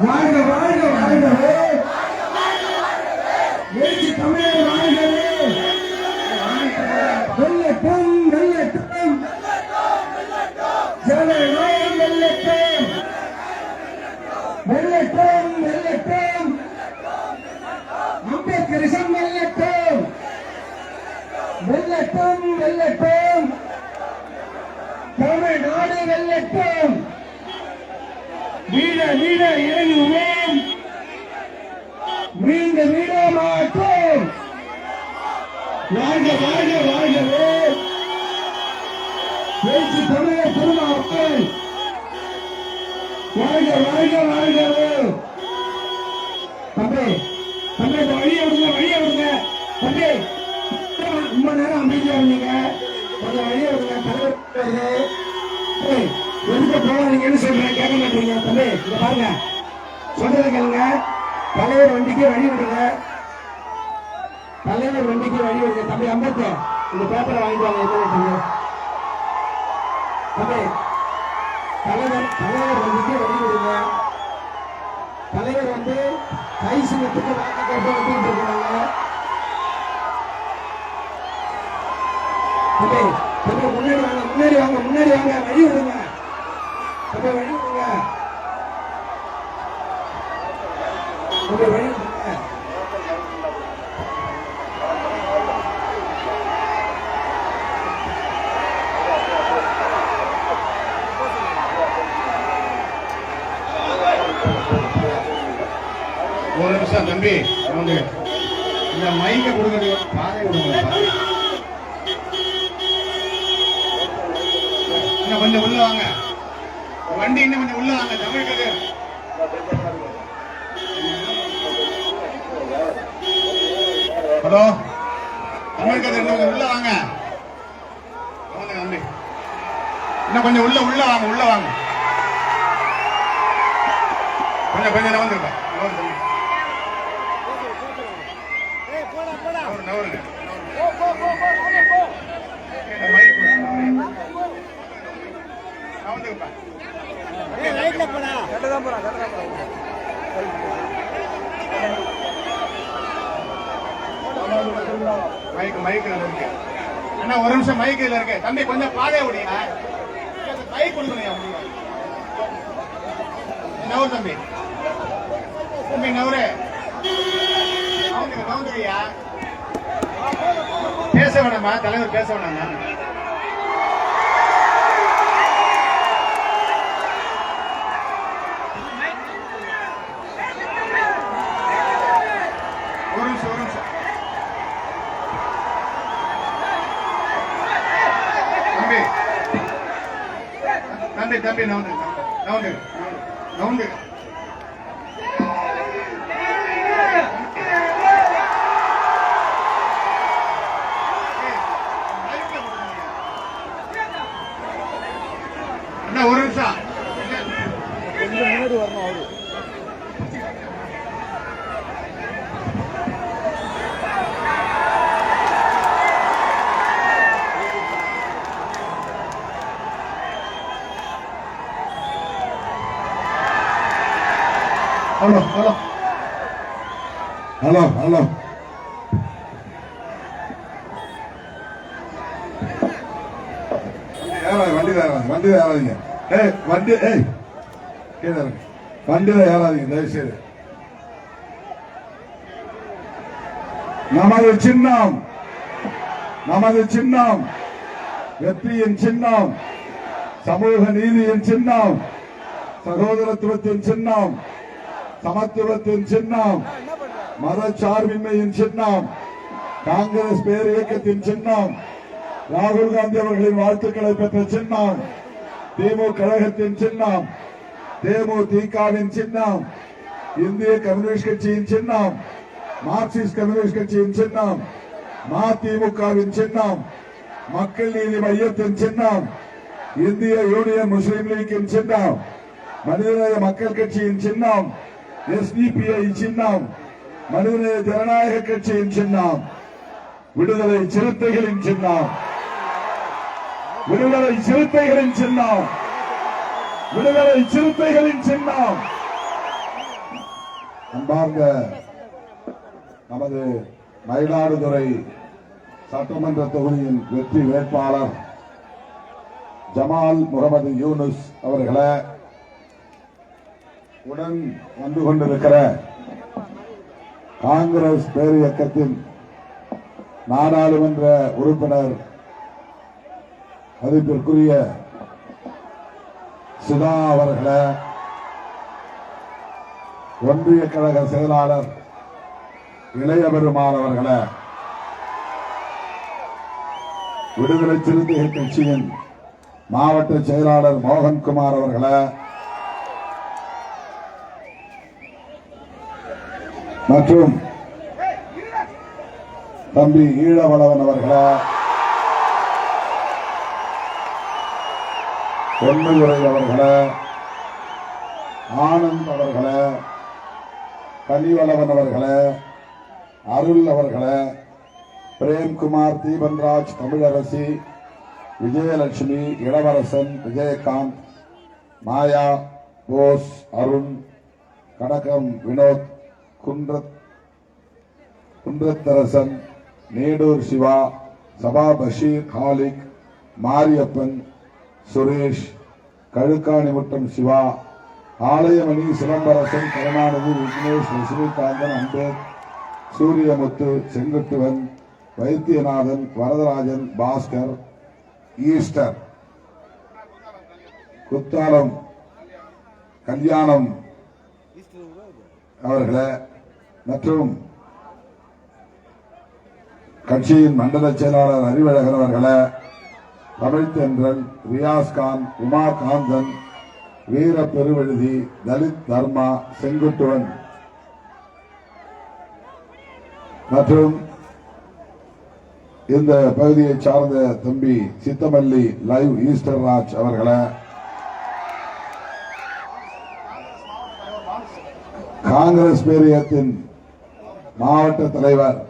வாழ்க வாழ்க வாழ்கவே எழுச்சி தமிழர் வாழ்கவே வெள்ளட்டும் வெள்ளட்டும் ஜனநாயகம் வெள்ளட்டும் வெள்ளட்டும் வெள்ளட்டும் அம்பேத்கரிசம் வெள்ளட்டும் வெள்ளட்டும் வெள்ளட்டும் தமிழ்நாடு வெள்ளட்டும் வீட வீட இறங்குவோம் மீண்ட வீட மாட்டோம் வாழ்க வாழ்க வாழ்கவே பேச்சு தமிழர் திருமாவர்கள் வாழ்க வாழ்க வாழ்கவே தம்பி தம்பி வழியை விடுங்க தம்பி ரொம்ப நேரம் அமைதியா இருந்தீங்க கொஞ்சம் வழியை விடுங்க தலைவர் எதுக்கு போவாதீங்கன்னு சொல்றேன் கேட்க மாட்டீங்க தம்பி இங்க பாருங்க சொல்றத கேளுங்க தலைவர் வண்டிக்கு வழி விடுங்க தலைவர் வண்டிக்கு வழி விடுங்க தம்பி அம்பேத்கர் இந்த பேப்பரை வாங்கிட்டு வாங்க எத்தனை தம்பி தலைவர் வண்டிக்கு வழி விடுங்க தலைவர் வந்து கை சின்னத்துக்கு வாங்க கேட்டு வந்துட்டு இருக்காங்க தம்பி தம்பி முன்னாடி வாங்க வழி விடுங்க தம்பி வழி விடுங்க தம்பி வழி விடுங்க ஒரு நிமிஷம் தம்பி வந்து இந்த மைக்க கொடுக்க பாதை விடுங்க இன்னும் கொஞ்சம் உள்ள வாங்க வண்டி இன்னும் கொஞ்சம் உள்ள வாங்க தமிழ் கதை ஹலோ தமிழ் கதை இன்னும் கொஞ்சம் உள்ள வாங்க தம்பி இன்னும் கொஞ்சம் உள்ள வாங்க கொஞ்சம் நவந்துருப்பா நவருங்க மைக்கில் இருக்கு அண்ணா ஒரு நிமிஷம் மைக்கில் இருக்கு தம்பி கொஞ்சம் பாதைய முடியுங்க கை கொடுக்கணும் நவரு தம்பி நவரு நவந்துருக்கியா பேச வேணாமா தலைவர் பேச வேணாமா ஒரு நிமிஷம் தம்பி நவுண்டு அண்ணா ஒரு நிமிஷம் கொஞ்சம் முன்னாடி வரணும் அவரு ஹலோ வண்டியில ஏறாதீங்க வண்டியில ஏறாதீங்க தயவு செய்து நமது சின்னம் வெற்றியின் சின்னம் சமூக நீதியின் சின்னம் சகோதரத்துவத்தின் சின்னம் சமத்துவத்தின் சின்னம் மதச்சார்பின்மையின் சின்னம் காங்கிரஸ் பேர் இயக்கத்தின் சின்னம் ராகுல் காந்தி அவர்களின் வாழ்த்துக்களை பெற்ற சின்னம் திமுக கழகத்தின் சின்னம் தேமுதிகவின் சின்னம் இந்திய கம்யூனிஸ்ட் கட்சியின் சின்னம் மார்க்சிஸ்ட் கம்யூனிஸ்ட் கட்சியின் சின்னம் மதிமுகவின் சின்னம் மக்கள் நீதி மையத்தின் சின்னம் இந்திய யூனியன் முஸ்லீம் லீக்கின் சின்னம் மனிதநேய மக்கள் கட்சியின் சின்னம் எஸ்டிபிஐ சின்னம் மனிதநேய ஜனநாயக கட்சியின் சின்னம் விடுதலை சிறுத்தைகளின் சின்னம் விடுதலை சிறுத்தைகளின் சின்னம் அன்பார்ந்த நமது மயிலாடுதுறை சட்டமன்ற தொகுதியின் வெற்றி வேட்பாளர் ஜமால் முகமது யூனுஸ் அவர்களை உடன் வந்து கொண்டிருக்கிற காங்கிரஸ் பேரியக்கத்தின் நாடாளுமன்ற உறுப்பினர் மதிப்பிற்குரிய சுதா அவர்களை, ஒன்றிய கழக செயலாளர் இளைய பெருமாள் அவர்களை, விடுதலை சிறுத்தைகள் கட்சியின் மாவட்ட செயலாளர் மோகன்குமார் அவர்களை, மற்றும் தம்பி ஈழவளவன் அவர்களை, பொன்னுரை அவர்களை, ஆனந்த் அவர்களை, கனிவளவன் அவர்களை, அருள் அவர்களை, பிரேம்குமார், தீபன்ராஜ், தமிழரசி, விஜயலட்சுமி, இளவரசன், விஜயகாந்த், மாயா, போஸ், அருண், கடகம் வினோத், குன்றத்தரசன், நேடூர் சிவா, சபா பஷீர், ஹாலிக், மாரியப்பன், சுரேஷ், கழுக்காணிமுட்டம் சிவா, ஆலயமணி, சிலம்பரசன், கருணாநிதி, விக்னேஷ், லட்சுமிகாந்தன், அம்பேத், சூரியமுத்து, செங்குட்டுவன், வைத்தியநாதன், வரதராஜன், பாஸ்கர், ஈஸ்டர், குத்தாலம், கல்யாணம் அவர்களை மற்றும் கட்சியின் மண்டல செயலாளர் அறிவழகன் அவர்களை, தமிழ்தென்றல், ரியாஸ்கான், உமார் காந்தன், வீர பெருவெழுதி, தலித் தர்மா, செங்குட்டுவன் மற்றும் இந்த பகுதியை சார்ந்த தம்பி சித்தமல்லி லைவ் ஈஸ்டர் ராஜ் அவர்களை, காங்கிரஸ் பேரியத்தின் மாவட்ட தலைவர்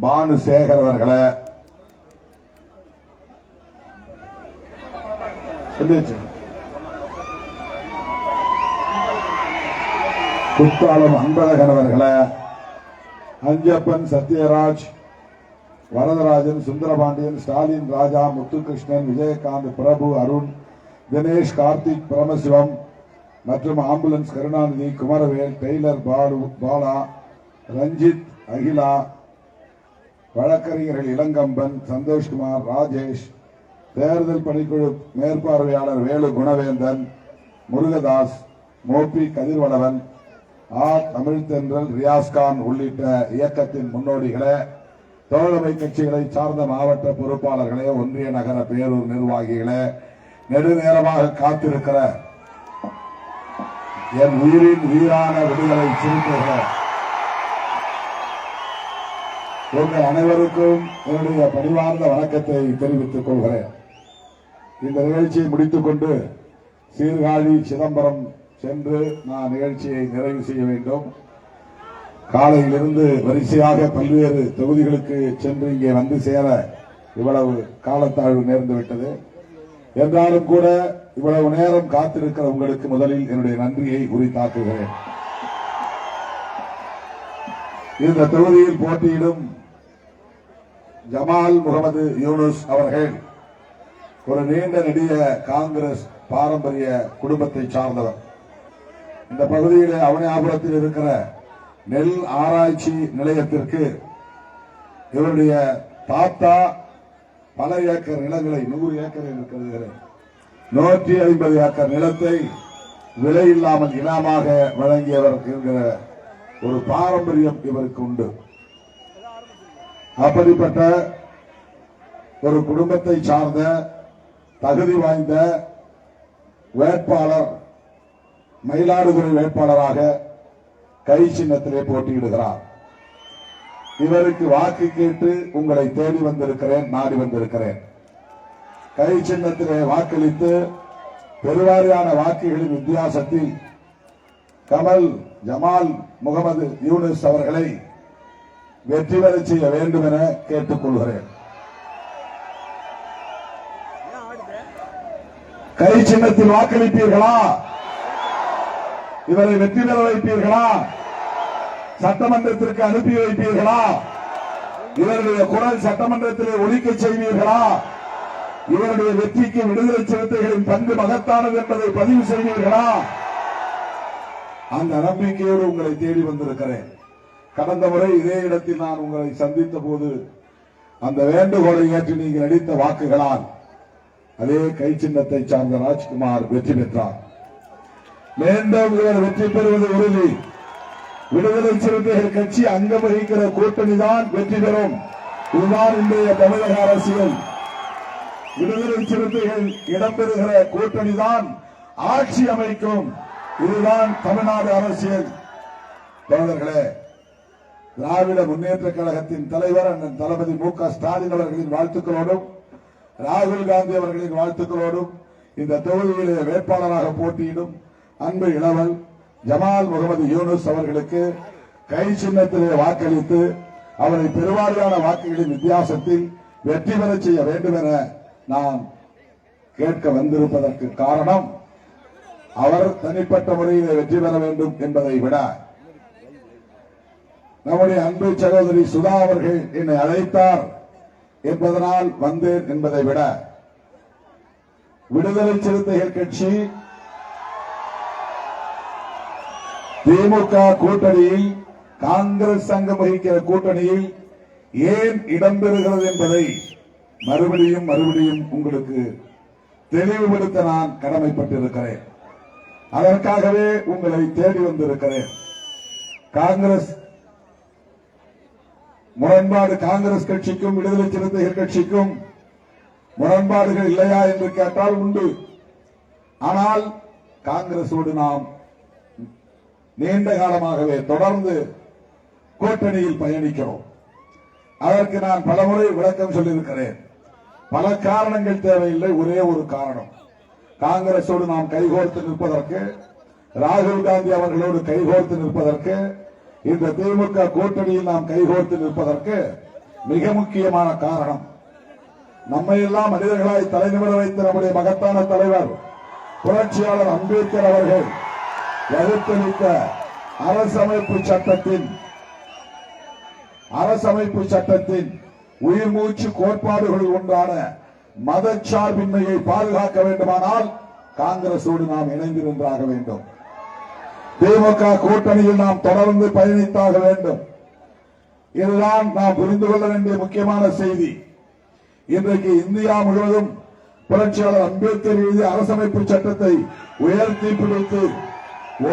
பானுசேகர் அவர்களை, குத்தாலம் அன்பழகன் அவர்களை, அஞ்சப்பன், சத்யராஜ், வரதராஜன், சுந்தரபாண்டியன், ஸ்டாலின், ராஜா, முத்துகிருஷ்ணன், விஜயகாந்த், பிரபு, அருண், தினேஷ், கார்த்திக், பரமசிவம் மற்றும் ஆம்புலன்ஸ் கருணாநிதி, குமரவேல், டெய்லர், பாலா, ரஞ்சித், அகிலா, வழக்கறிஞர்கள் இளங்கம்பன், சந்தோஷ்குமார், ராஜேஷ், தேர்தல் பணிக்குழு மேற்பார்வையாளர் வேலு குணவேந்தன், முருகதாஸ், மோபி கதிர்வளவன், தமிழ்தென்றல், ரியாஸ்கான் உள்ளிட்ட இயக்கத்தின் முன்னோடிகளே, தோழமை கட்சிகளை சார்ந்த மாவட்ட பொறுப்பாளர்களே, ஒன்றிய நகர பேரூர் நிர்வாகிகளே, நெடுநேரமாக காத்திருக்கிற என் உயிரின் உயிரான விடுதலை சிறுத்தைகளே, உங்கள் அனைவருக்கும் என்னுடைய பணிவார்ந்த வணக்கத்தை தெரிவித்துக் கொள்கிறேன். இந்த நிகழ்ச்சியை முடித்துக் கொண்டு சீர்காழி, சிதம்பரம் சென்று நான் நிகழ்ச்சியை நிறைவு செய்ய வேண்டும். காலையிலிருந்து வரிசையாக பல்வேறு தொகுதிகளுக்கு சென்று இங்கே வந்து சேர இவ்வளவு காலத்தாழ்வு நேர்ந்துவிட்டது. என்றாலும் கூட இவ்வளவு நேரம் காத்திருக்கிற உங்களுக்கு முதலில் என்னுடைய நன்றியை உரித்தாக்குகிறேன். இந்த தொகுதியில் போட்டியிடும் ஜமால் முகமது யூனுஸ் அவர்கள் ஒரு நீண்ட நெடிய காங்கிரஸ் பாரம்பரிய குடும்பத்தை சார்ந்தவர். இந்த பகுதியில் அவனியாபுரத்தில் இருக்கிற நெல் ஆராய்ச்சி நிலையத்திற்கு இவருடைய தாத்தா பல ஏக்கர் நிலங்களை 100 ஏக்கர் என்று கருதுகிறேன் 150 ஏக்கர் நிலத்தை விலையில்லாமல் இனாமாக வழங்கியவர் என்கிற ஒரு பாரம்பரியம் இவருக்கு உண்டு. அப்படிப்பட்ட ஒரு குடும்பத்தை சார்ந்த தகுதி வாய்ந்த வேட்பாளர் மயிலாடுதுறை வேட்பாளராக கை சின்னத்திலே போட்டியிடுகிறார். இவருக்கு வாக்கு கேட்டு உங்களை தேடி வந்திருக்கிறேன், நாடி வந்திருக்கிறேன். கை சின்னத்திலே வாக்களித்து பெருவாரியான வாக்குகளின் வித்தியாசத்தில் ஜமால் முகமது யூனுஸ் அவர்களை வெற்றி பெற செய்ய வேண்டும் என கேட்டுக் கொள்கிறேன். கை சின்னத்தில் வாக்களிப்பீர்களா? இவரை வெற்றி பெற வைப்பீர்களா? சட்டமன்றத்திற்கு அனுப்பி வைப்பீர்களா? இவருடைய குரல் சட்டமன்றத்திலே ஒலிக்க செய்வீர்களா? இவருடைய வெற்றிக்கு விடுதலை சிறுத்தைகளின் பங்கு மகத்தானது என்பதை பதிவு செய்வீர்களா? அந்த நம்பிக்கையோடு உங்களை தேடி வந்திருக்கிறேன். கடந்த முறை இதே இடத்தில் நான் உங்களை சந்தித்த போது அந்த வேண்டுகோளை ஏற்று நீங்கள் அளித்த வாக்குகளால் அதே கை சின்னத்தை சார்ந்த ராஜ்குமார் வெற்றி பெற்றார். மீண்டும் இவர் வெற்றி பெறுவது உறுதி. விடுதலை சிறுத்தைகள் கட்சி அங்கம் வகிக்கிற கூட்டணிதான் வெற்றி பெறும். இதுதான் இன்றைய தமிழக அரசியல். விடுதலை சிறுத்தைகள் இடம்பெறுகிற கூட்டணிதான் ஆட்சி அமைக்கும். இதுதான் தமிழ்நாடு அரசியல். தோழர்களே, திராவிட முன்னேற்ற கழகத்தின் தலைவர் அண்ணன் தளபதி மு.க. ஸ்டாலின் அவர்களின் வாழ்த்துக்களோடும் ராகுல் காந்தி அவர்களின் வாழ்த்துக்களோடும் இந்த தொகுதியிலே வேட்பாளராக போட்டியிடும் அன்பு இளவல் ஜமால் முகமது யூனுஸ் அவர்களுக்கு கை சின்னத்திலே வாக்களித்து அவரை பெருவாரியான வாக்குகளின் வித்தியாசத்தில் வெற்றி பெற செய்ய வேண்டும் என நான் கேட்க வந்திருப்பதற்கு காரணம், அவர் தனிப்பட்ட முறையிலே வெற்றி பெற வேண்டும் என்பதை விட நம்முடைய அன்பு சகோதரி சுதா அவர்கள் என்னை அழைத்தார் என்பதனால் வந்தேன் என்பதை விட விடுதலை சிறுத்தைகள் கட்சி திமுக கூட்டணியில் காங்கிரஸ் சங்கம் வகிக்கிற கூட்டணியில் ஏன் இடம்பெறுகிறது என்பதை மறுபடியும் உங்களுக்கு தெளிவுபடுத்த நான் கடமைப்பட்டிருக்கிறேன். அதற்காகவே உங்களை தேடி வந்திருக்கிறேன். காங்கிரஸ் முரண்பாடு, காங்கிரஸ் கட்சிக்கும் விடுதலை சிறுத்தைகள் கட்சிக்கும் முரண்பாடுகள் இல்லையா என்று கேட்டால் உண்டு. ஆனால் காங்கிரசோடு நாம் நீண்ட காலமாகவே தொடர்ந்து கூட்டணியில் பயணிக்கிறோம். அதற்கு நான் பலமுறை விளக்கம் சொல்லியிருக்கிறேன். பல காரணங்கள் தேவையில்லை, ஒரே ஒரு காரணம். காங்கிரசோடு நாம் கைகோர்த்து நிற்பதற்கு, ராகுல் காந்தி அவர்களோடு கைகோர்த்து நிற்பதற்கு, இந்த திமுக கூட்டணியில் நாம் கைகோர்த்து நிற்பதற்கு மிக முக்கியமான காரணம், நம்மை எல்லாம் மனிதர்களாய் தலைநிமிர வைத்த நம்முடைய மகத்தான தலைவர் புரட்சியாளர் அம்பேத்கர் அவர்கள் வகுத்தளித்த அரசமைப்பு சட்டத்தின் உயிர் மூச்சு கோட்பாடுகளில் ஒன்றான மதச்சார்பின்மையை பாதுகாக்க வேண்டுமானால் காங்கிரசோடு நாம் இணைந்து நின்றாக வேண்டும். திமுக கூட்டணியில் நாம் தொடர்ந்து பயணித்தாக வேண்டும். இதுதான் நாம் புரிந்து கொள்ள வேண்டிய முக்கியமான செய்தி. இன்றைக்கு இந்தியா முழுவதும் புரட்சியாளர் அம்பேத்கர் எழுதிய அரசமைப்பு சட்டத்தை உயர்த்தி பிடித்து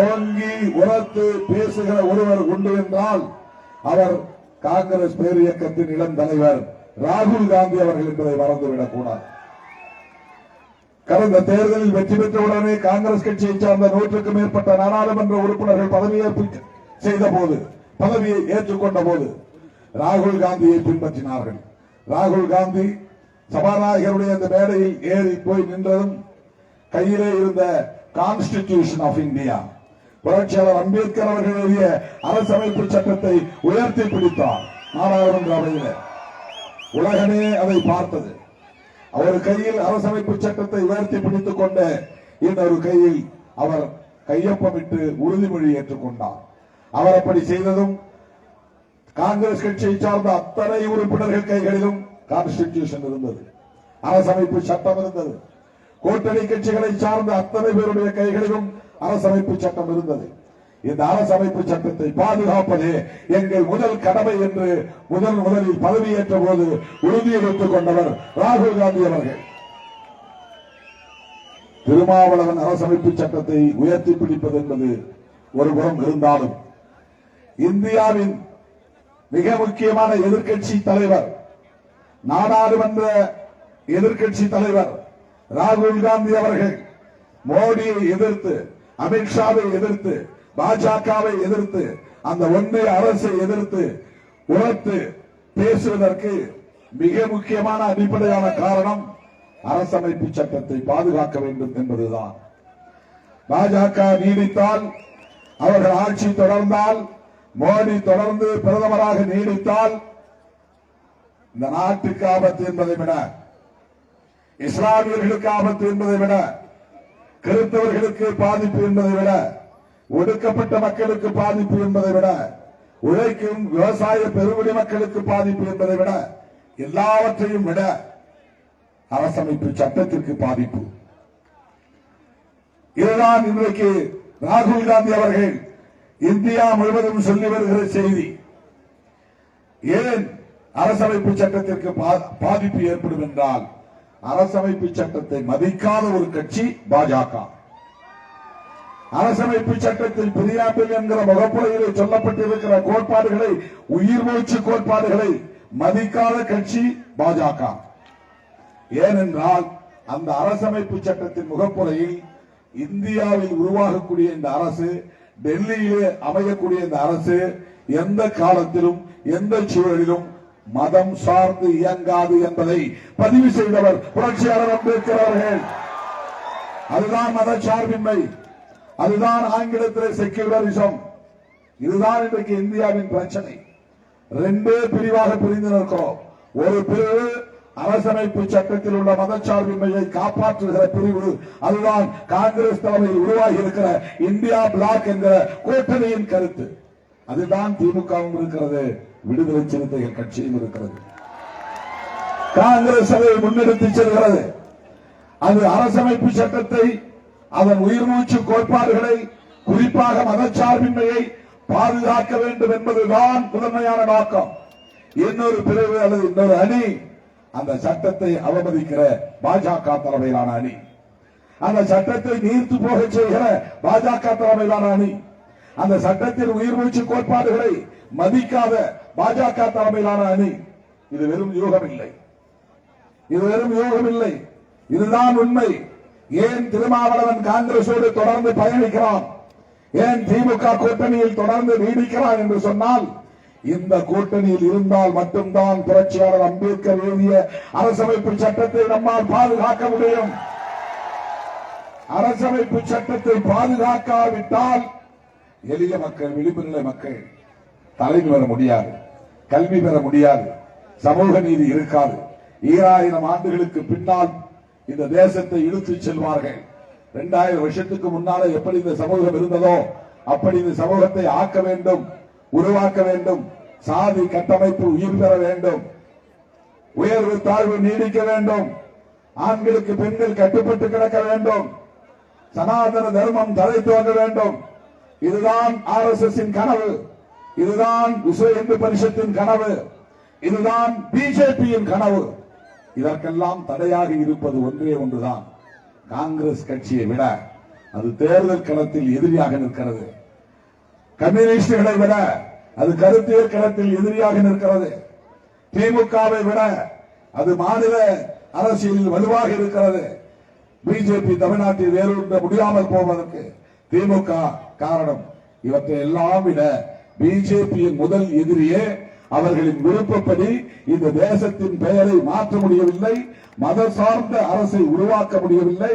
ஓங்கி உரத்து பேசுகிற ஒருவர் உண்டு என்றால் அவர் காங்கிரஸ் பேர் இயக்கத்தின் இளம் தலைவர் ராகுல் காந்தி அவர்கள் என்பதை மறந்துவிடக் கூடாது. கடந்த தேர்தலில் வெற்றி பெற்றவுடனே காங்கிரஸ் கட்சியை சார்ந்த 100க்கும் மேற்பட்ட நாடாளுமன்ற உறுப்பினர்கள் பதவியேற்பு செய்த போது, பதவியை ஏற்றுக்கொண்ட போது ராகுல் காந்தியை பின்பற்றினார்கள். ராகுல் காந்தி சபாநாயகருடைய அந்த மேடையில் ஏறி போய் நின்றதும் கையிலே இருந்த கான்ஸ்டிடியூஷன் ஆஃப் இந்தியா, புரட்சியாளர் அம்பேத்கர் அவர்கள் எழுதிய அரசமைப்பு சட்டத்தை உயர்த்தி பிடித்தார் நாடாளுமன்ற அவையில். உலகமே அதை பார்த்தது. அவர் கையில் அரசமைப்பு சட்டத்தை உயர்த்தி பிடித்துக் கொண்ட இன்னொரு கையில் அவர் கையொப்பமிட்டு உறுதிமொழி ஏற்றுக்கொண்டார். அவர் அப்படி செய்ததும் காங்கிரஸ் கட்சியை சார்ந்த அத்தனை உறுப்பினர்கள் கைகளிலும் கான்ஸ்டிடியூஷன் இருந்தது, அரசமைப்பு சட்டம் இருந்தது. கூட்டணி கட்சிகளை சார்ந்த அத்தனை பேருடைய கைகளிலும் அரசமைப்பு சட்டம் இருந்தது. இந்த அரசமைப்பு சட்டத்தை பாதுகாப்பதே எங்கள் முதல் கடமை என்று முதலில் பதவியேற்ற போது உறுதியெடுத்துக் கொண்டவர் ராகுல் காந்தி அவர்கள். திருமாவளவன் அரசமைப்பு சட்டத்தை உயர்த்தி பிடிப்பது என்பது ஒருபுறம் இருந்தாலும், இந்தியாவின் மிக முக்கியமான எதிர்க்கட்சி தலைவர், நாடாளுமன்ற எதிர்க்கட்சி தலைவர் ராகுல் காந்தி அவர்கள் மோடியை எதிர்த்து, அமித்ஷாவை எதிர்த்து, பாஜகவை எதிர்த்து, அந்த ஒன்றிய அரசை எதிர்த்து உரத்து பேசுவதற்கு மிக முக்கியமான அடிப்படையான காரணம் அரசமைப்பு சட்டத்தை பாதுகாக்க வேண்டும் என்பதுதான். பாஜக நீடித்தால், அவர்கள் ஆட்சி தொடர்ந்தால், மோடி தொடர்ந்து பிரதமராக நீடித்தால் இந்த நாட்டுக்கு ஆபத்து என்பதை விட, இஸ்லாமியர்களுக்கு ஆபத்து என்பதை விட, கிறிஸ்தவர்களுக்கு பாதிப்பு என்பதை விட, ஒடுக்கப்பட்ட மக்களுக்கு பாதிப்பு என்பதை விட, உழைக்கும் விவசாய பெருங்குடி மக்களுக்கு பாதிப்பு என்பதை விட, எல்லாவற்றையும் விட அரசமைப்பு சட்டத்திற்கு பாதிப்பு. இதுதான் இன்றைக்கு ராகுல் காந்தி அவர்கள் இந்தியா முழுவதும் சொல்லி வருகிற செய்தி. ஏன் அரசமைப்பு சட்டத்திற்கு பாதிப்பு ஏற்படும் என்றால், அரசமைப்பு சட்டத்தை மதிக்காத ஒரு கட்சி பாஜக. அரசமைப்பு சட்டத்தில் பிரியாம்பில் என்கிற முகப்புறையிலே சொல்லப்பட்டிருக்கிற கோட்பாடுகளை, உயிர் மூச்சு கோட்பாடுகளை மதிக்காத கட்சி பாஜக. ஏனென்றால் அந்த அரசமைப்பு சட்டத்தின் முகப்புறையில் இந்தியாவில் உருவாகக்கூடிய இந்த அரசு, டெல்லியிலே அமையக்கூடிய இந்த அரசு எந்த காலத்திலும் எந்த சூழலிலும் மதம் சார்ந்து இயங்காது என்பதை பதிவு செய்தவர் புரட்சியாளர் அம்பேத்கர் அவர்கள். அதுதான் மதச்சார்பின்மை, அதுதான் ஆங்கிலத்தில் செக்யூலரிசம். இதுதான் இன்றைக்கு இந்தியாவின் பிரச்சனை. ரெண்டே பிரிவாக பிரிந்து நிற்கிறோம். ஒரு பிரிவு அரசமைப்பு சட்டத்தில் உள்ள மதச்சார்பின்மையை காப்பாற்றுகிற பிரிவு, அதுதான் காங்கிரஸ் தலைமையில் உருவாகி இருக்கிற இந்தியா பிளாக் என்கிற கூட்டணியின் கருத்து. அதுதான் திமுகவும் இருக்கிறது, விடுதலை சிறுத்தைகள் கட்சியும் இருக்கிறது. காங்கிரஸ் அதை முன்னெடுத்து செல்கிறது. அது அரசமைப்பு சட்டத்தை, அதன் உயிர் மூச்சு கோட்பாடுகளை, குறிப்பாக மதச்சார்பின்மையை பாதுகாக்க வேண்டும் என்பதுதான் முதன்மையான நோக்கம். இன்னொரு பிரிவு அல்லது இன்னொரு அணி அந்த சட்டத்தை அவமதிக்கிற பாஜக தலைமையிலான அணி, அந்த சட்டத்தை நீர்த்து போக செய்கிற பாஜக தலைமையிலான அணி, அந்த சட்டத்தின் உயிர் மூச்சு கோட்பாடுகளை மதிக்காத பாஜக தலைமையிலான அணி. இது வெறும் யூகம் இல்லை, இது வெறும் யூகம் இல்லை, இதுதான் உண்மை. ஏன் திருமாவளவன் காங்கிரசோடு தொடர்ந்து பயணிக்கிறான், ஏன் திமுக கூட்டணியில் தொடர்ந்து நீடிக்கிறான் என்று சொன்னால், இந்த கூட்டணியில் இருந்தால் மட்டும்தான் புரட்சியாளர் அம்பேத்கர் எழுதிய அரசமைப்பு சட்டத்தை நம்மால் பாதுகாக்க முடியும். அரசமைப்பு சட்டத்தை பாதுகாக்காவிட்டால் எளிய மக்கள், விளிம்பு நிலை மக்கள் தலைமை பெற முடியாது, கல்வி பெற முடியாது, சமூக நீதி இருக்காது. 2000 ஆண்டுகளுக்கு பின்னால் இந்த தேசத்தை இழுத்துச் செல்வார்கள். 2000 வருஷத்துக்கு முன்னாலே எப்படி இந்த சமூகம் இருந்ததோ அப்படி இந்த சமூகத்தை ஆக்க வேண்டும், உருவாக்க வேண்டும். சாதி கட்டமைப்பு உயிர் பெற வேண்டும், உயர்வு தாழ்வு நீடிக்க வேண்டும், ஆண்களுக்கு பெண்கள் கட்டுப்பட்டு கிடக்க வேண்டும், சனாதன தர்மம் தலை தோன்ற வேண்டும். இதுதான் RSS கனவு, இதுதான் விஸ்வ இந்து பரிஷத்தின் கனவு, இதுதான் பிஜேபியின் கனவு. இதற்கெல்லாம் தடையாக இருப்பது ஒன்றே ஒன்றுதான், காங்கிரஸ் கட்சியை விட அது தேர்தல் களத்தில் எதிரியாக நிற்கிறது. கம்யூனிஸ்டுகளை விட அது கருத்தியல் களத்தில் எதிரியாக நிற்கிறது. திமுகவை விட அது மாநில அரசியலில் வலுவாக இருக்கிறது. பிஜேபி தமிழ்நாட்டில் வேரூன்ற முடியாமல் போவதற்கு திமுக காரணம். இவற்றை எல்லாம் விட பிஜேபியின் முதல் எதிரியே அவர்களின் விருப்பப்படி இந்த தேசத்தின் பெயரை மாற்ற முடியவில்லை, மத சார்ந்த அரசை உருவாக்க முடியவில்லை,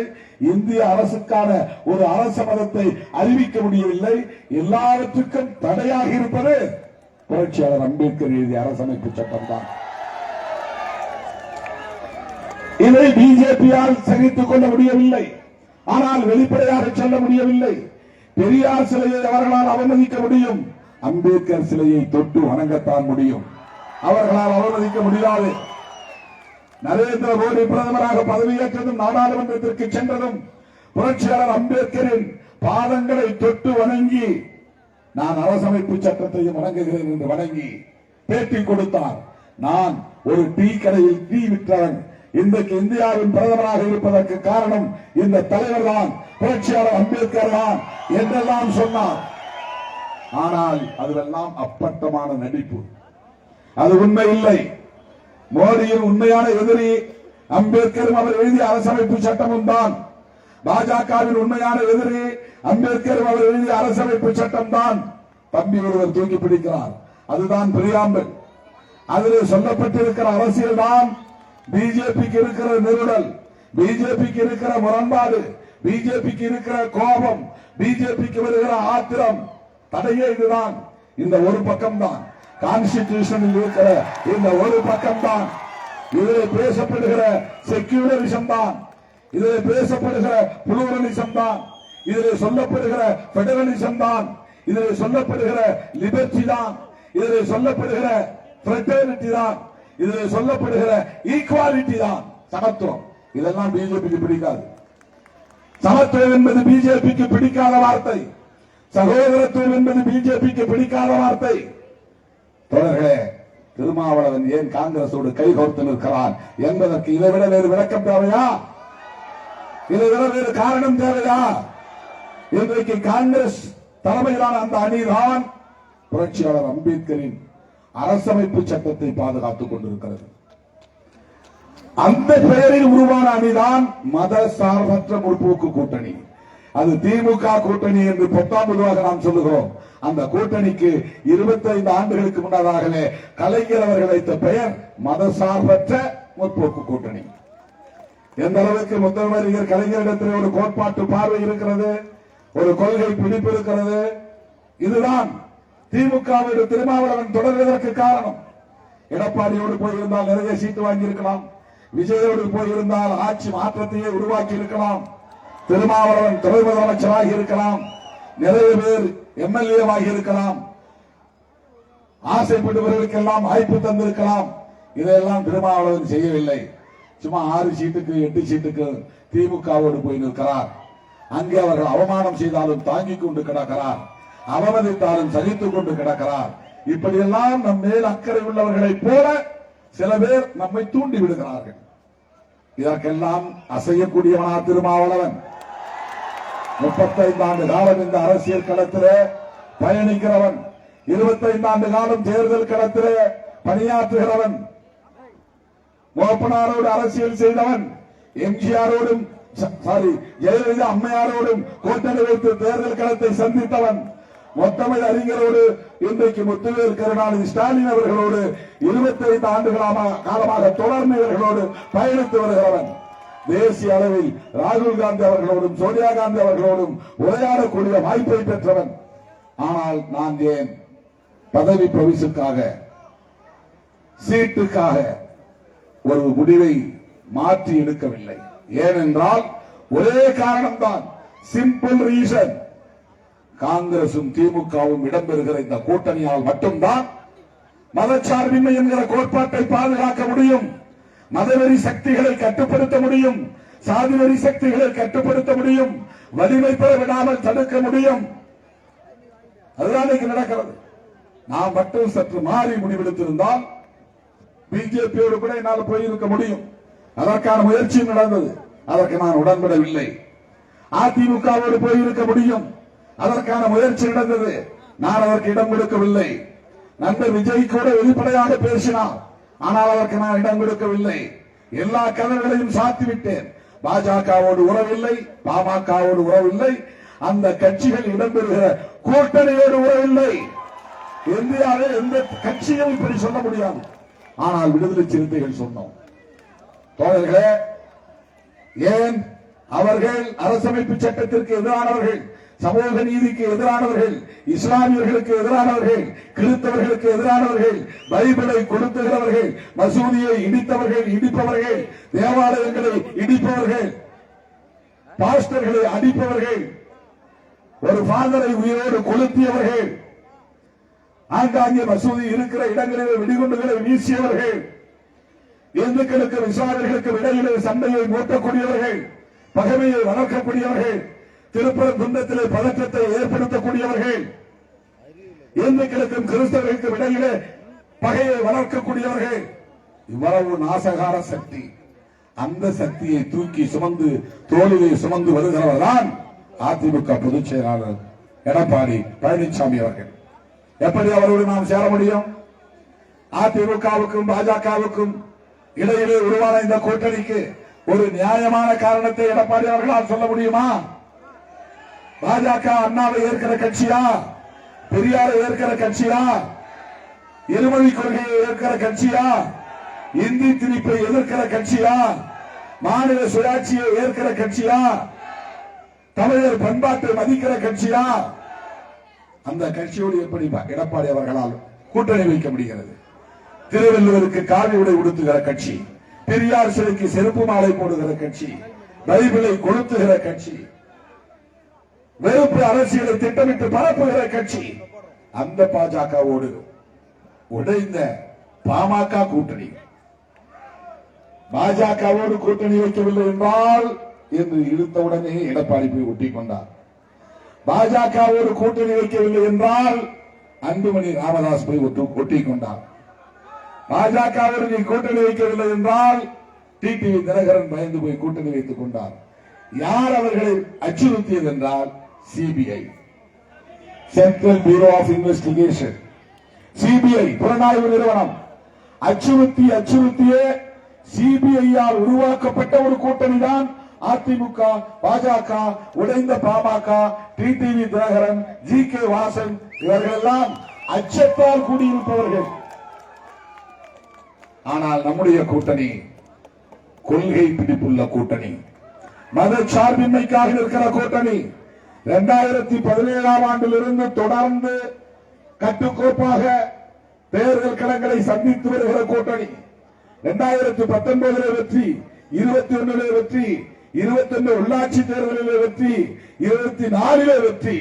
இந்திய அரசுக்கான ஒரு அரச மதத்தை அறிவிக்க முடியவில்லை. எல்லாவற்றுக்கும் தடையாக இருப்பது புரட்சியாளர் அம்பேத்கர் எழுதிய அரசமைப்பு சட்டம் தான். இதை பிஜேபியால் சகித்துக் கொள்ள முடியவில்லை, ஆனால் வெளிப்படையாக சொல்ல முடியவில்லை. பெரியார் சிலையை அவர்களால் அவமதிக்க முடியும், அம்பேத்கர் சிலையை தொட்டு வணங்கத்தான் முடியும், அவர்களால் அவமதிக்க முடியாது. நரேந்திர மோடி பிரதமராக பதவியேற்றதும் நாடாளுமன்றத்திற்கு சென்றதும் புரட்சியாளர் அம்பேத்கரின் பாதங்களை தொட்டு வணங்கி, நான் அரசமைப்பு சட்டத்தையும் வணங்குகிறேன் என்று வணங்கி பேட்டி கொடுத்தார். நான் ஒரு டீ கடையில் டீ விற்றவன், இன்றைக்கு இந்தியாவின் பிரதமராக இருப்பதற்கு காரணம் இந்த தலைவர் தான், புரட்சியாளர் அம்பேத்கர் தான் என்றெல்லாம் சொன்னார். ஆனால் அதுவெல்லாம் அப்பட்டமான நடிப்பு, அது உண்மை இல்லை. மோடியின் உண்மையான எதிரி அம்பேத்கரும் அவர் எழுதிய அரசமைப்பு சட்டமும் தான். பாஜகவின் உண்மையான எதிரி அம்பேத்கரும் அவர் எழுதிய அரசமைப்பு சட்டம் தான். தம்பி ஒருவர் தூக்கி பிடிக்கிறார், அதுதான் பிரியாம்பிள். அதில் சொல்லப்பட்டிருக்கிற அரசியல் தான் பிஜேபிக்கு இருக்கிற நிறுவல், பிஜேபிக்கு இருக்கிற முரண்பாடு, பிஜேபிக்கு இருக்கிற கோபம், பிஜேபிக்கு வருகிற ஆத்திரம். தடையே இதுதான், இந்த ஒரு பக்கம் தான், கான்ஸ்டிடியூஷனில் இருக்கிற இந்த ஒரு பக்கம் தான். இதில் பேசப்படுகிற செக்யூலரிசம் தான், இதில் பேசப்படுகிற புளூரலிசம் தான், இதில் சொல்லப்படுகிற பெடரலிசம் தான், இதில் சொல்லப்படுகிற லிபர்ட்டி தான், இதில் சொல்லப்படுகிற ஃப்ரெட்டர்னிட்டி தான், இதில் சொல்லப்படுகிற ஈக்குவாலிட்டி தான், சமத்துவம். இதெல்லாம் பிஜேபிக்கு பிடிக்காது. சமத்துவம் என்பது பிஜேபிக்கு பிடிக்காத வார்த்தை. சகோதரத்துவம் என்பது பிஜேபிக்கு பிடிக்காத வார்த்தை. தொடர்களே, திருமாவளவன் ஏன் காங்கிரசோடு கைகோர்த்து நிற்கிறான் என்பதற்கு இதைவிட வேறு விளக்கம் தேவையா? இதைவிட வேறு காரணம் தேவையா? இன்றைக்கு காங்கிரஸ் தலைமையிலான அந்த அணிதான் புரட்சியாளர் அம்பேத்கரின் அரசமைப்பு சட்டத்தை பாதுகாத்துக் கொண்டிருக்கிறது. அந்த பெயரில் உருவான அணிதான் மத சார்பற்ற முற்போக்கு கூட்டணி. அது திமுக கூட்டணி என்று பொத்தாம்பதுவாக நாம் சொல்லுகிறோம். அந்த கூட்டணிக்கு 25 ஆண்டுகளுக்கு முன்னதாகவே கலைஞர் அவர்கள் வைத்த பெயர் மதசார்பற்ற முற்போக்கு கூட்டணி. எந்த அளவுக்கு முதல்வர் கலைஞரிடத்தில் ஒரு கோட்பாட்டு பார்வை இருக்கிறது, ஒரு கொள்கை பிடிப்பு இருக்கிறது. இதுதான் திமுகவோடு திருமாவளவன் தொடர்வதற்கு காரணம். எடப்பாடியோடு போயிருந்தால் நிறைய சீட்டு வாங்கி இருக்கலாம், விஜயோடு போயிருந்தால் ஆட்சி மாற்றத்தையே உருவாக்கி இருக்கலாம், திருமாவளவன் துணை முதலமைச்சராக இருக்கலாம், நிறைய பேர் எம்எல்ஏவாகி இருக்கலாம், ஆசைப்படுபவர்களுக்கெல்லாம் வாய்ப்பு தந்திருக்கலாம். இதையெல்லாம் திருமாவளவன் செய்யவில்லை. சும்மா 6 சீட்டுக்கு 8 சீட்டுக்கு திமுகவோடு போய் நிற்கிறார். அங்கே அவர்கள் அவமானம் செய்தாலும் தாங்கிக் கொண்டு கிடக்கிறார், அவமதித்தாலும் சகித்துக் கொண்டு கிடக்கிறார். இப்படியெல்லாம் நம் மேல் அக்கறை உள்ளவர்களைப் போல சில பேர் நம்மை தூண்டி விடுகிறார்கள். இதற்கெல்லாம் அசையக்கூடியவனா திருமாவளவன்? 35 ஆண்டு காலம் இந்த அரசியல் களத்திலே பயணிக்கிறவன், 25 ஆண்டு காலம் தேர்தல் களத்திலே பணியாற்றுகிறவன், மோப்பனாரோடு அரசியல் செய்தவன், எம்ஜிஆரோடும் ஜெயலலிதா அம்மையாரோடும் கூட்டணி வைத்து தேர்தல் களத்தை சந்தித்தவன், மொத்தமிழ் அறிஞரோடு இன்றைக்கு முத்துவேல் கருணாநிதி ஸ்டாலின் அவர்களோடு 25 ஆண்டுகளாக தொடர்ந்து இவர்களோடு பயணித்து வருகிறவன், தேசிய அளவில் ராகுல் காந்தி அவர்களோடும் சோனியா காந்தி அவர்களோடும் உரையாடக்கூடிய வாய்ப்பை பெற்றவன். ஆனால் நான் ஏன் பதவி பிரவிசுக்காக, சீட்டுக்காக ஒரு முடிவை மாற்றி எடுக்கவில்லை? ஏனென்றால் ஒரே காரணம்தான், சிம்பிள் ரீசன். காங்கிரசும் திமுகவும் இடம்பெறுகிற இந்த கூட்டணியால் மட்டும்தான் மதச்சார்பின்மை என்கிற கோட்பாட்டை பாதுகாக்க முடியும், மதவெறி சக்திகளை கட்டுப்படுத்த முடியும், சாதிவெறி சக்திகளை கட்டுப்படுத்த முடியும், வலிமை பெற விடாமல் தடுக்க முடியும். அதுதான் இன்னைக்கு நடக்கிறது. நாம் மட்டும் சற்று மாறி முடிவெடுத்திருந்தால் பிஜேபியோடு கூட என்னால் போயிருக்க முடியும். அதற்கான முயற்சியும் நடந்தது, அதற்கு நான் உடன்படவில்லை. அதிமுகவோடு போயிருக்க முடியும், அதற்கான முயற்சி நடந்தது, நான் அதற்கு இடம் கொடுக்கவில்லை. நண்பர் விஜய் கூட வெளிப்படையாக பேசினார், ஆனால் அதற்கு நான் இடம் கொடுக்கவில்லை. எல்லா கதவுகளையும் சாத்திவிட்டேன். பாஜகவோடு உறவில்லை, பாமகவோடு உறவில்லை, அந்த கட்சிகள் இடம்பெறுகிற கூட்டணியோடு உறவில்லை. இந்தியாவில் எந்த கட்சியும் இப்படி சொல்ல முடியாது. ஆனால் விடுதலை சிறுத்தைகள் சொன்னோம். தோழர்களே, ஏன் அவர்கள் அரசமைப்பு சட்டத்திற்கு எதிரானவர்கள், சமூக நீதிக்கு எதிரானவர்கள், இஸ்லாமியர்களுக்கு எதிரானவர்கள், கிறிஸ்தவர்களுக்கு எதிரானவர்கள், பைபிளை கொடுத்துகிறவர்கள், மசூதியை இடித்தவர்கள், இடிப்பவர்கள், தேவாலயங்களை இடிப்பவர்கள், பாஸ்டர்களை அடிப்பவர்கள், ஒரு ஃபாதரை உயிரோடு கொளுத்தியவர்கள், ஆங்காங்கே மசூதி இருக்கிற இடங்களில் வெடிகுண்டுகளை வீசியவர்கள், இந்துக்களுக்கு இஸ்லாமியர்களுக்கு இடையிலே சண்டையை மூட்டக்கூடியவர்கள், பகைமையை வளர்க்கக்கூடியவர்கள், திருப்பரங்குன்றத்திலே பதற்றத்தை ஏற்படுத்தக்கூடியவர்கள், இந்துக்களுக்கும் கிறிஸ்தவர்களுக்கும் இடையிலே பகையை வளர்க்கக்கூடியவர்கள், இவ்வளவு நாசகார சக்தி. அந்த சக்தியை தூக்கி சுமந்து தோளிலே சுமந்து வருகிறவர் தான் அதிமுக பொதுச் செயலாளர் எடப்பாடி பழனிசாமி அவர்கள். எப்படி அவரோடு நாம் சேர முடியும்? அதிமுகவுக்கும் பாஜகவுக்கும் இடையிலே உருவான இந்த கூட்டணிக்கு ஒரு நியாயமான காரணத்தை எடப்பாடி அவர்களால் சொல்ல முடியுமா? பாஜக அண்ணாவை ஏற்கிற கட்சியா? பெரியாரை ஏற்கிற கட்சியா? இருமொழி கொள்கையை ஏற்கிற கட்சியா? இந்தி திணிப்பை எதிர்க்கிற கட்சியா? மாநில சுயாட்சியை ஏற்கிற கட்சியா? தமிழர் பண்பாட்டை மதிக்கிற கட்சியா? அந்த கட்சியோடு எப்படி எடப்பாடி அவர்களால் கூட்டணி வைக்க முடிகிறது? திருவள்ளுவருக்கு காவி உடை உடுத்துகிற கட்சி, பெரியார் சிலைக்கு செருப்பு மாலை போடுகிற கட்சி, பைபிளை கொளுத்துகிற கட்சி, வெறுப்பு அரசியலை திட்டமிட்டு பரப்புகிற கட்சி அந்த பாஜகவோடு உடைந்த பாமக கூட்டணி. பாஜகவோடு கூட்டணி வைக்கவில்லை என்றால் என்று இழுத்தவுடனே எடப்பாடி போய் ஒட்டிக் கொண்டார். பாஜகவோடு கூட்டணி வைக்கவில்லை என்றால் அன்புமணி ராமதாஸ் போய் ஒட்டிக் கொண்டார். பாஜகவோடு நீ கூட்டணி வைக்கவில்லை என்றால் டிடிவி தினகரன் பயந்து போய் கூட்டணி வைத்துக் கொண்டார். யார் அவர்களை அச்சுறுத்தியது என்றால் CBI, central bureau of investigation, CBI புலனாய்வு நிறுவனம் அச்சுறுத்தியே சிபிஐயால் உருவாக்கப்பட்ட ஒரு கூட்டணி தான் அதிமுக, பாஜக, உடைந்த பாமக, டிடிவி தினகரன், ஜி.கே. வாசன் இவர்கள் எல்லாம் அச்சத்தால் கூடியிருப்பவர்கள். ஆனால் நம்முடைய கூட்டணி கொள்கை பிடிப்புள்ள கூட்டணி, மத சார்பின்மைக்காக இருக்கிற கூட்டணி. 2017ஆம் ஆண்டிலிருந்து தொடர்ந்து கட்டுக்கோப்பாக தேர்தல் களங்களை சந்தித்து வருகிற கூட்டணி. 2019 வெற்றி, 21 வெற்றி, 21 உள்ளாட்சி தேர்தலிலே வெற்றி, 24 வெற்றி.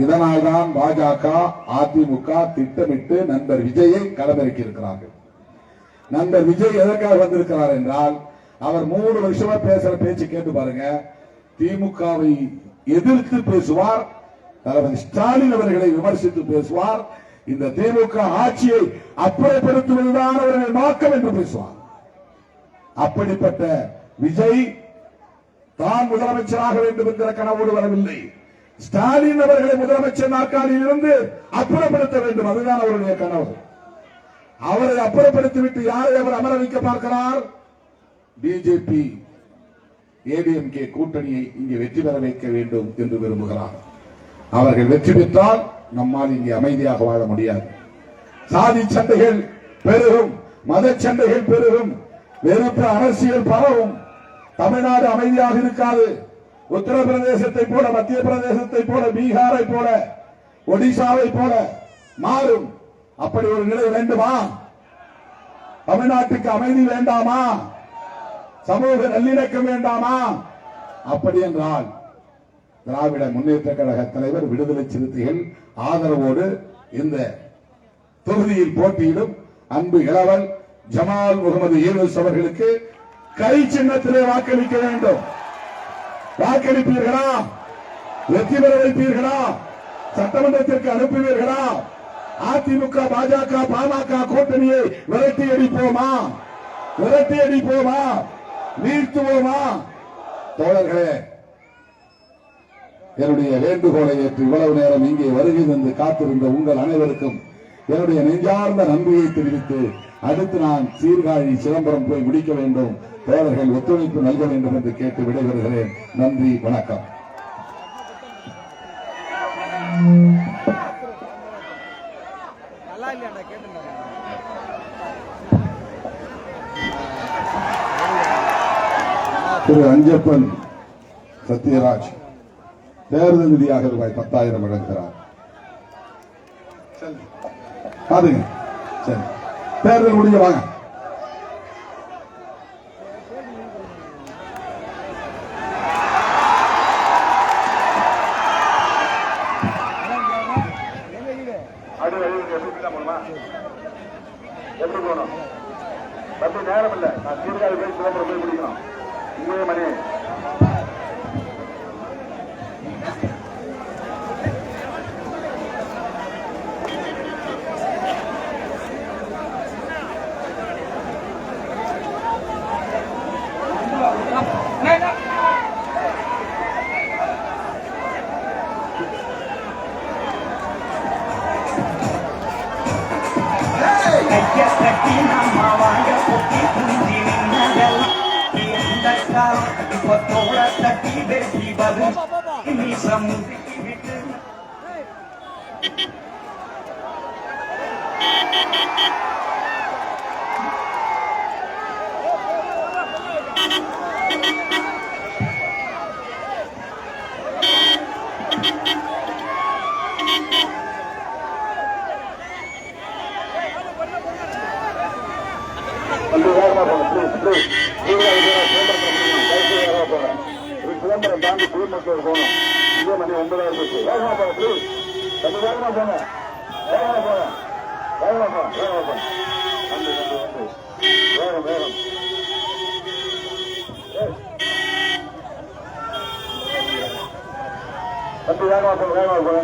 இதனால்தான் பாஜக, அதிமுக திட்டமிட்டு நண்பர் விஜயை களமிறக்கி இருக்கிறார்கள். நண்பர் விஜய் எதற்காக வந்திருக்கிறார் என்றால், அவர் 3 வருஷமா பேசுற பேச்சு கேட்டு பாருங்க. திமுகவை எதிர்த்து பேசுவார், தளபதி ஸ்டாலின் அவர்களை விமர்சித்து பேசுவார், இந்த திமுக ஆட்சியை அப்புறப்படுத்துவதுதான் அவர்கள் நோக்கம் என்று பேசுவார். அப்படிப்பட்ட விஜய் தான் முதலமைச்சராக வேண்டும் என்கிற கனவோடு வரவில்லை. ஸ்டாலின் அவர்களை முதலமைச்சர் நாற்காலியில் இருந்து அப்புறப்படுத்த வேண்டும், அதுதான் அவருடைய கனவு. அவரை அப்புறப்படுத்திவிட்டு யாரை அவர் அமர வைக்க பார்க்கிறார்? பிஜேபி ஏடிஎம்கே கூட்டணியை இங்கே வெற்றி பெற வைக்க வேண்டும் என்று விரும்புகிறார். அவர்கள் வெற்றி பெற்றால் நம்மால் இங்கே அமைதியாக வாழ முடியாது. சாதி சண்டைகள் பெருகும், மத சண்டைகள் பெருகும், வெறுப்பு அரசியல் பரவும். தமிழ்நாடு அமைதியாக இருக்காது. உத்தரப்பிரதேசத்தை போல, மத்திய பிரதேசத்தை போல, பீகாரை போல, ஒடிசாவை போல மாறும். அப்படி ஒரு நிலை வேண்டுமா? தமிழ்நாட்டுக்கு அமைதி வேண்டாமா? சமூக நல்லிணக்கம் வேண்டாமா? அப்படி என்றால் திராவிட முன்னேற்ற கழக தலைவர், விடுதலை சிறுத்தைகள் ஆதரவோடு இந்த தொகுதியில் போட்டியிடும் அன்பு இளவல் ஜமால் முகமது யூனுஸ் அவர்களுக்கு கை சின்னத்திலே வாக்களிக்க வேண்டும். வாக்களிப்பீர்களா? வெற்றி பெற வைப்பீர்களா? சட்டமன்றத்திற்கு அனுப்புவீர்களா? அதிமுக, பாஜக, பாமக கூட்டணியை விரட்டி அடிப்போமா? விரட்டி அடிப்போமா? வீழ்த்துவோமா? தோழர்களே, என்னுடைய வேண்டுகோளை ஏற்று இவ்வளவு நேரம் இங்கே வருகை தந்து காத்திருந்த உங்கள் அனைவருக்கும் என்னுடைய நெஞ்சார்ந்த நன்றியை தெரிவித்து, அடுத்து நான் சீர்காழி சிதம்பரம் போய் முடிக்க வேண்டும். தோழர்கள் ஒத்துழைப்பு நல்க வேண்டும் என்று கேட்டு விடைபெறுகிறேன். நன்றி, வணக்கம். திரு அஞ்சப்பன் சத்யராஜ் தேர்தல் நிதியாக ரூபாய் 10,000 வழங்குகிறார். பாருங்க, சரி, தேர்தல் முடிஞ்ச வாங்க. எப்படி போகணும்? தம்பி நேரம் இல்லை, நான் சீர்காழி போய் சிதம்பரம் போய் முடிக்கணும். இங்கே மணி சிதம்பரம் தாண்டி கோயம்புத்தூர் போகணும். இதே மணி 9:00 வேகமா போங்க ப்ளீஸ். தம்பி வேகமா போங்க, வேகமா போங்க, வேகமா போங்க, வேகமா போங்க. வந்து வேகம் வேகம். தம்பி வேகமா போங்க, வேகமா போங்க.